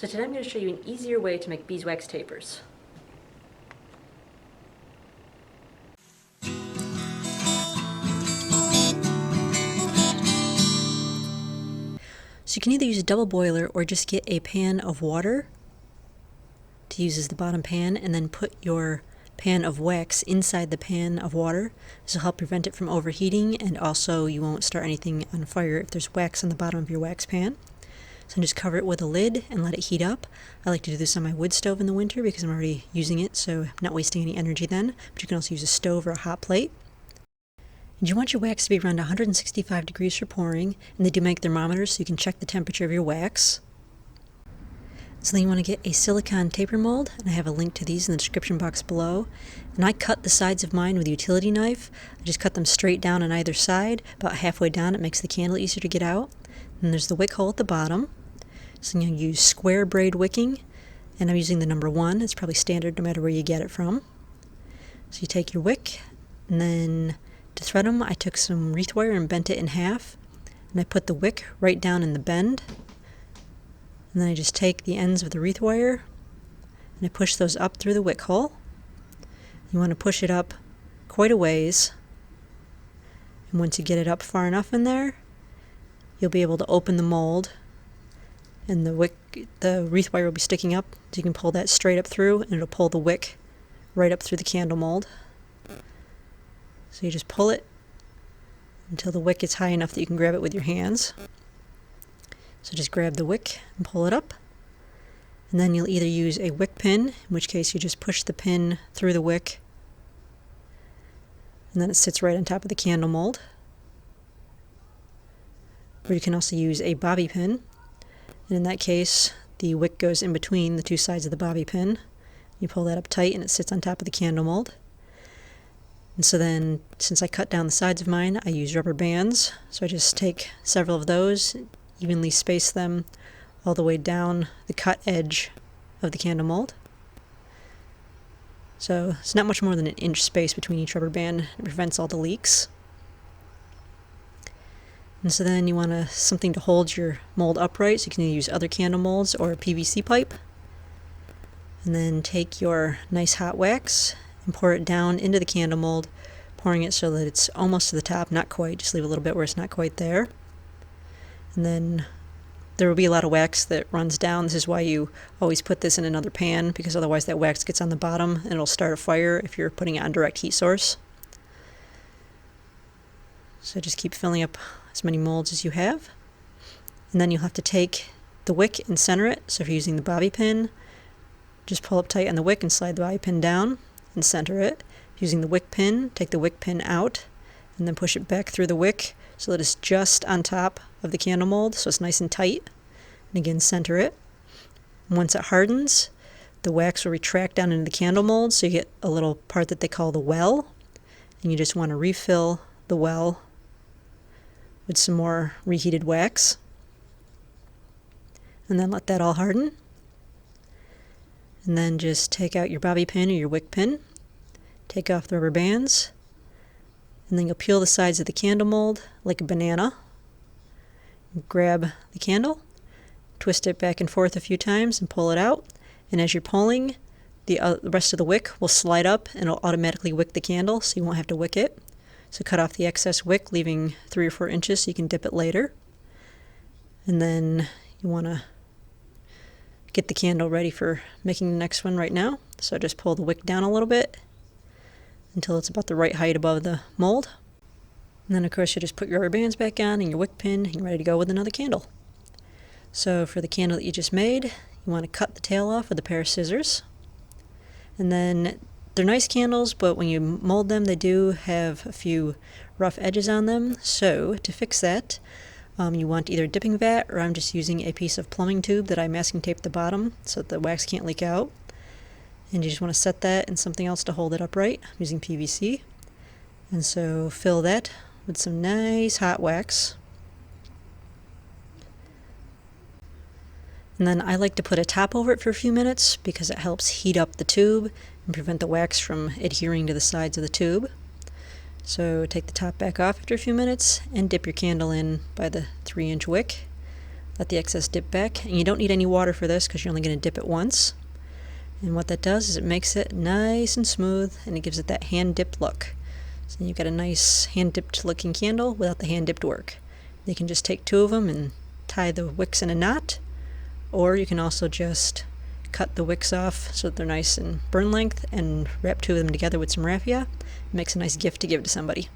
So today I'm going to show you an easier way to make beeswax tapers. So you can either use a double boiler or just get a pan of water to use as the bottom pan, and then put your pan of wax inside the pan of water. This will help prevent it from overheating, and also you won't start anything on fire if there's wax on the bottom of your wax pan. So just cover it with a lid and let it heat up. I like to do this on my wood stove in the winter because I'm already using it, so I'm not wasting any energy then. But you can also use a stove or a hot plate. And you want your wax to be around 165 degrees for pouring, and they do make thermometers so you can check the temperature of your wax. So then you want to get a silicone taper mold, and I have a link to these in the description box below. And I cut the sides of mine with a utility knife. I just cut them straight down on either side. About halfway down, it makes the candle easier to get out. And there's the wick hole at the bottom. So I'm going to use square braid wicking, and I'm using the number 1. It's probably standard no matter where you get it from. So you take your wick, and then to thread them, I took some wreath wire and bent it in half. And I put the wick right down in the bend. And then I just take the ends of the wreath wire and I push those up through the wick hole. You want to push it up quite a ways. And once you get it up far enough in there, you'll be able to open the mold, and the wreath wire will be sticking up. So you can pull that straight up through, and it'll pull the wick right up through the candle mold. So you just pull it until the wick is high enough that you can grab it with your hands. So just grab the wick and pull it up. And then you'll either use a wick pin, in which case you just push the pin through the wick, and then it sits right on top of the candle mold. Or you can also use a bobby pin, and in that case the wick goes in between the two sides of the bobby pin. You pull that up tight and it sits on top of the candle mold. And so then, since I cut down the sides of mine, I use rubber bands. So I just take several of those, evenly space them all the way down the cut edge of the candle mold. So it's not much more than an inch space between each rubber band. It prevents all the leaks. And so then you want something to hold your mold upright, so you can either use other candle molds or a PVC pipe. And then take your nice hot wax and pour it down into the candle mold, pouring it so that it's almost to the top, not quite, just leave a little bit where it's not quite there. And then there will be a lot of wax that runs down. This is why you always put this in another pan, because otherwise that wax gets on the bottom and it'll start a fire if you're putting it on direct heat source. So just keep filling up as many molds as you have. And then you'll have to take the wick and center it. So if you're using the bobby pin, just pull up tight on the wick and slide the bobby pin down and center it. If you're using the wick pin, take the wick pin out and then push it back through the wick so that it's just on top of the candle mold, so it's nice and tight. And again, center it. And once it hardens, the wax will retract down into the candle mold, so you get a little part that they call the well, and you just want to refill the well with some more reheated wax, and then let that all harden. And then just take out your bobby pin or your wick pin, take off the rubber bands, and then you'll peel the sides of the candle mold like a banana. Grab the candle, twist it back and forth a few times and pull it out. And as you're pulling, the rest of the wick will slide up and it'll automatically wick the candle, so you won't have to wick it. So cut off the excess wick, leaving 3 or 4 inches so you can dip it later. And then you want to get the candle ready for making the next one right now. So just pull the wick down a little bit until it's about the right height above the mold. And then of course you just put your rubber bands back on and your wick pin and you're ready to go with another candle. So for the candle that you just made, you want to cut the tail off with a pair of scissors. And then they're nice candles, but when you mold them, they do have a few rough edges on them. So to fix that, you want either a dipping vat, or I'm just using a piece of plumbing tube that I masking taped the bottom so that the wax can't leak out. And you just want to set that in something else to hold it upright. I'm using PVC. And so fill that with some nice hot wax. And then I like to put a top over it for a few minutes because it helps heat up the tube and prevent the wax from adhering to the sides of the tube. So take the top back off after a few minutes and dip your candle in by the 3-inch wick. Let the excess dip back, and you don't need any water for this because you're only going to dip it once. And what that does is it makes it nice and smooth, and it gives it that hand-dipped look. So you've got a nice hand-dipped looking candle without the hand-dipped work. You can just take 2 of them and tie the wicks in a knot, or you can also just cut the wicks off so that they're nice and burn length and wrap 2 of them together with some raffia. It makes a nice gift to give to somebody.